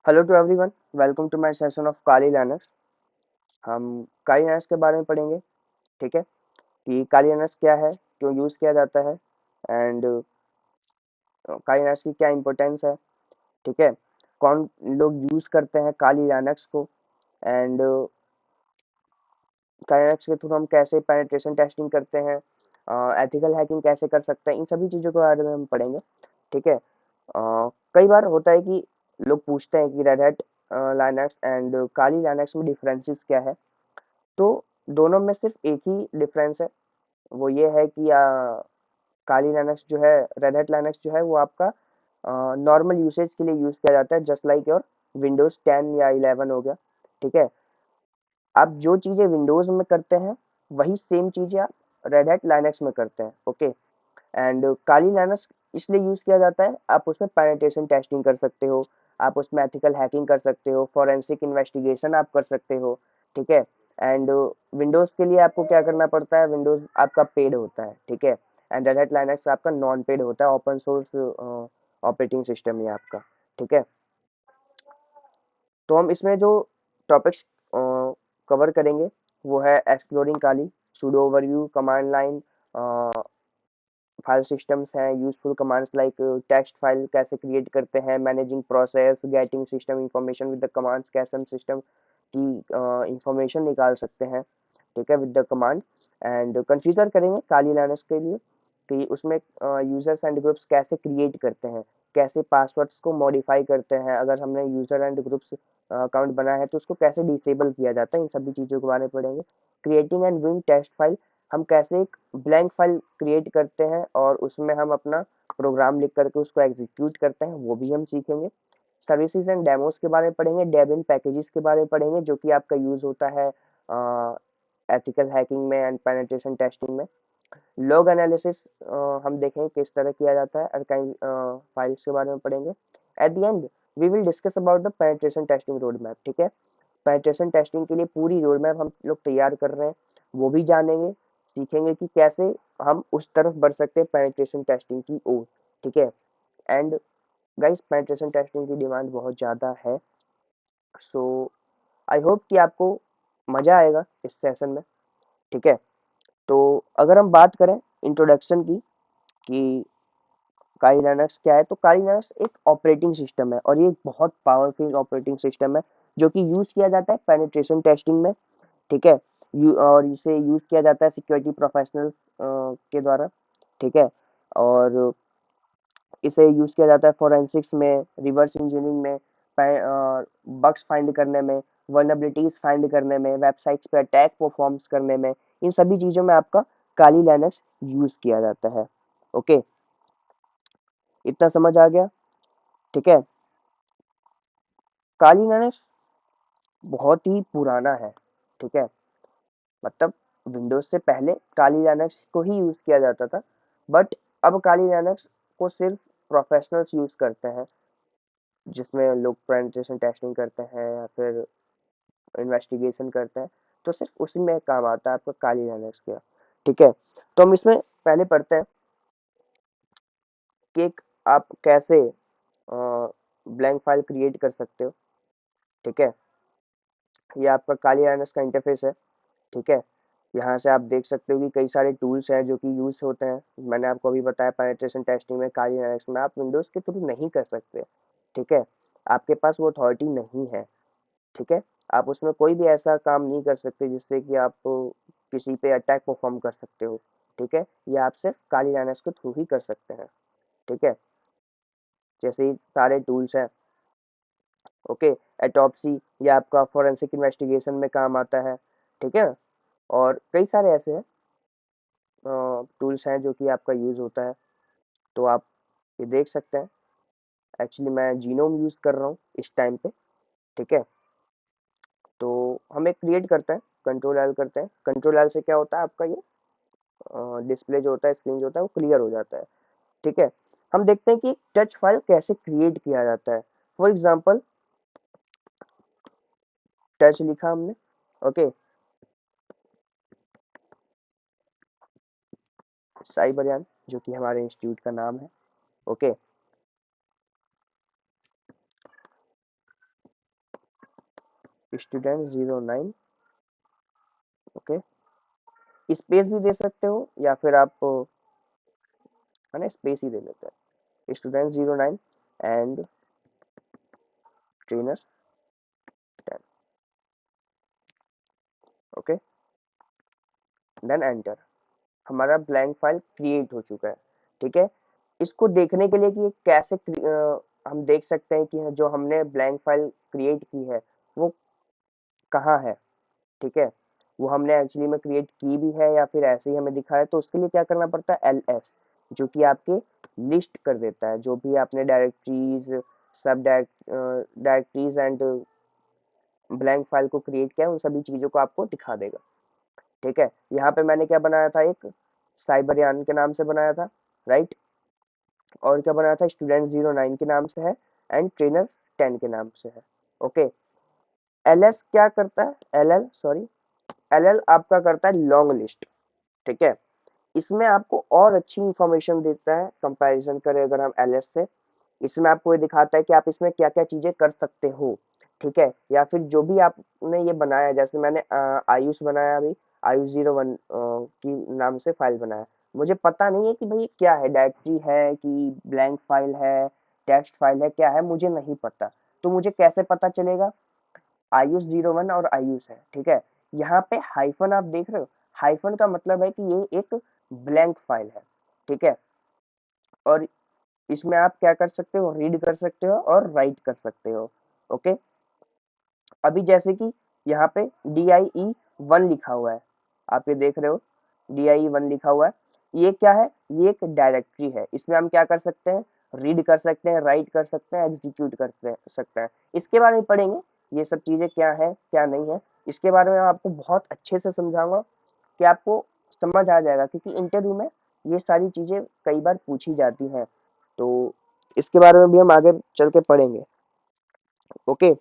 Hello to everyone. Welcome to my session of Kali learners. हम Kali learners के बारे में पढ़ेंगे। ठीक है, कि काली लर्नर्स क्या है, क्यों यूज़ किया जाता है, एंड काली लर्नर्स की क्या इंपॉर्टेंस है। ठीक है, कौन लोग यूज़ करते हैं काली लर्नर्स को, एंड काली लर्नर्स के थ्रू हम कैसे पेनिट्रेशन टेस्टिंग करते हैं, एथिकल हैकिंग कैसे कर सकते हैं, इन सभी चीज़ों के बारे में हम पढ़ेंगे। ठीक है, कई बार होता है कि लोग पूछते हैं कि red hat Linux and Kali Linux में डिफरेंसेस क्या है। तो दोनों में सिर्फ एक ही डिफरेंस है, वो ये है कि काली लाइनक्स जो है, रेड हैट लाइनक्स जो है वो आपका नॉर्मल यूसेज के लिए यूज़ किया जाता है, जस्ट लाइक योर विंडोज़ 10 या 11 हो गया। ठीक है, आप जो चीज़ें विंडोज़ में करते हैं वही सेम चीज़ें आप रेड हैट लाइनक्स में करते हैं। ओके, एंड काली लाइनक्स इसलिए यूज़ किया जाता है, आप उसमें पेनिट्रेशन टेस्टिंग कर सकते हो, आप उसमें एथिकल हैकिंग कर सकते हो, फॉरेंसिक इन्वेस्टिगेशन आप कर सकते हो। ठीक है, एंड विंडोज़ के लिए आपको क्या करना पड़ता है, विंडोज़ आपका पेड होता है। ठीक है, एंड रेड हैट लाइनक्स आपका नॉन पेड होता है, ओपन सोर्स ऑपरेटिंग सिस्टम है आपका। ठीक है, तो हम इसमें जो टॉपिक्स कवर करेंगे वो है exploring Kali, sudo overview, command line, file systems हैं, useful commands like text file कैसे क्रिएट करते हैं, managing process, getting system information with the commands, कैसे हम सिस्टम की इंफॉर्मेशन निकाल सकते हैं। ठीक है, with the command, and consider करेंगे काली लाइनक्स के लिए कि उसमें यूजर्स एंड ग्रुप्स कैसे क्रिएट करते हैं, कैसे पासवर्ड्स को मॉडिफाई करते हैं, अगर हमने यूजर एंड ग्रुप्स अकाउंट बनाया है तो उसको कैसे डिसेबल किया जाता है, इन सभी चीज़ों के बारे में पढ़ेंगे। Creating and viewing test file, हम कैसे एक ब्लैंक फाइल क्रिएट करते हैं और उसमें हम अपना प्रोग्राम लिख करके उसको एग्जीक्यूट करते हैं, वो भी हम सीखेंगे। सर्विसेज एंड डेमोस के बारे में पढ़ेंगे, डेबिन पैकेजेस के बारे में पढ़ेंगे जो कि आपका यूज होता है एथिकल हैकिंग में एंड पेनिट्रेशन टेस्टिंग में। लॉग एनालिसिस हम देखेंगे किस तरह किया जाता है, अर्काइव फाइल्स के बारे में पढ़ेंगे। At the end we will discuss about the penetration testing road map. ठीक है, पेनिट्रेशन टेस्टिंग के लिए पूरी रोड मैप हम लोग तैयार कर रहे हैं, वो भी जानेंगे, सीखेंगे कि कैसे हम उस तरफ बढ़ सकते हैं पेनिट्रेशन टेस्टिंग की ओर। ठीक है, एंड गाइस पेनिट्रेशन टेस्टिंग की डिमांड बहुत ज़्यादा है, सो आई होप कि आपको मज़ा आएगा इस सेशन में। ठीक है, तो अगर हम बात करें इंट्रोडक्शन की कि काली लिनक्स क्या है, तो काली लिनक्स एक ऑपरेटिंग सिस्टम है और ये एक बहुत पावरफुल ऑपरेटिंग सिस्टम है जो कि यूज़ किया जाता है पेनिट्रेशन टेस्टिंग में। ठीक है, और इसे यूज़ किया जाता है सिक्योरिटी प्रोफेशनल के द्वारा। ठीक है, और इसे यूज़ किया जाता है फोरेंसिक्स में, रिवर्स इंजीनियरिंग में, बग्स फाइंड करने में, वल्नरेबिलिटीज फाइंड करने में, वेबसाइट्स पे अटैक परफॉर्म्स करने में, इन सभी चीज़ों में आपका काली लिनक्स यूज़ किया जाता है। ओके, इतना समझ आ गया। ठीक है, काली लिनक्स बहुत ही पुराना है। ठीक है, मतलब विंडोज से पहले काली लिनक्स को ही यूज़ किया जाता था, बट अब काली लिनक्स को सिर्फ प्रोफेशनल्स यूज़ करते हैं, जिसमें लोग पेनिट्रेशन टेस्टिंग करते हैं या फिर इन्वेस्टिगेशन करते हैं, तो सिर्फ उसी में काम आता है आपका काली लिनक्स का। ठीक है, तो हम इसमें पहले पढ़ते हैं कि आप कैसे ब्लैंक फाइल क्रिएट कर सकते हो। ठीक है, ये आपका काली लिनक्स का इंटरफेस है। ठीक है, यहाँ से आप देख सकते हो कि कई सारे टूल्स हैं जो कि यूज होते हैं, मैंने आपको अभी बताया पेनिट्रेशन टेस्टिंग में काली लिनक्स में आप विंडोज के थ्रू नहीं कर सकते। ठीक है, आपके पास वो अथॉरिटी नहीं है। ठीक है, आप उसमें कोई भी ऐसा काम नहीं कर सकते जिससे कि आप किसी पे अटैक परफॉर्म कर सकते हो। ठीक है, ये आप सिर्फ काली लाइनक्स के थ्रू ही कर सकते हैं। ठीक है, जैसे ही सारे टूल्स हैं। ओके, एटॉप्सी ये आपका फोरेंसिक इन्वेस्टिगेशन में काम आता है। ठीक है, और कई सारे ऐसे हैं टूल्स हैं जो कि आपका यूज़ होता है, तो आप ये देख सकते हैं। एक्चुअली मैं जीनोम यूज़ कर रहा हूँ इस टाइम पे। ठीक है, तो हम एक क्रिएट करते हैं, कंट्रोल एल करते हैं, कंट्रोल एल से क्या होता है आपका ये डिस्प्ले जो होता है, स्क्रीन जो होता है वो क्लियर हो जाता है। ठीक है, हम देखते हैं कि टच फाइल कैसे क्रिएट किया जाता है। फॉर एग्जांपल टच लिखा हमने। ओके, साइबरयान जो कि हमारे इंस्टीट्यूट का नाम है। Okay, student 09, okay. स्पेस भी दे सकते हो या फिर आप है ना स्पेस ही दे देते हैं, student 09 and trainer 10, okay. Then enter. हमारा ब्लैंक फाइल क्रिएट हो चुका है, ठीक है। इसको देखने के लिए कि ये कैसे हम देख सकते हैं कि जो हमने ब्लैंक फाइल क्रिएट की है वो कहाँ है, ठीक है। वो हमने एक्चुअली में क्रिएट की भी है या फिर ऐसे ही हमें दिखा है, तो उसके लिए क्या करना पड़ता है, ls, जो कि आपके लिस्ट कर देता है जो भी आपने डायरेक्टरीज, सब डायरेक्टरीज एंड ब्लैंक फाइल को क्रिएट किया है, उन सभी चीजों को आपको दिखा देगा, ठीक है। यहाँ पे मैंने क्या बनाया था, एक साइबरयान के नाम से बनाया था, राइट। और क्या बनाया था, स्टूडेंट 09 के नाम से है एंड ट्रेनर 10 के नाम से है, ओके। ls क्या करता है, ll आपका करता है लॉन्ग लिस्ट, ठीक है। इसमें आपको और अच्छी इंफॉर्मेशन देता है कंपैरिजन करें अगर हम ls से। इसमें आपको ये दिखाता है कि आप इसमें क्या क्या चीजें कर सकते हो, ठीक है। या फिर जो भी आपने ये बनाया, जैसे मैंने आयुष बनाया, अभी आयुष 01 की नाम से फाइल बनाया, मुझे पता नहीं है कि भाई क्या है, डायरेक्टरी है कि ब्लैंक फाइल है, टेक्स्ट फाइल है, क्या है, मुझे नहीं पता। तो मुझे कैसे पता चलेगा, आयुष 01 और आयुष है, ठीक है। यहाँ पे हाइफन आप देख रहे हो, हाइफन का मतलब है कि ये एक ब्लैंक फाइल है, ठीक है। और इसमें आप क्या कर सकते हो, रीड कर सकते हो और राइट कर सकते हो, ओके। अभी जैसे कि यहाँ पे DIE1 लिखा हुआ है, आप ये देख रहे हो, DIE1 लिखा हुआ है, ये क्या है, ये एक डायरेक्टरी है। इसमें हम क्या कर सकते हैं, रीड कर सकते हैं, राइट कर सकते हैं, एग्जीक्यूट कर सकते हैं। इसके बारे में पढ़ेंगे, ये सब चीजें क्या है क्या नहीं है, इसके बारे में आपको बहुत अच्छे से समझाऊंगा कि आपको समझ आ जाएगा, क्योंकि इंटरव्यू में ये सारी चीजें कई बार पूछी जाती हैं। तो इसके बारे में भी हम आगे चल के पढ़ेंगे, ओके।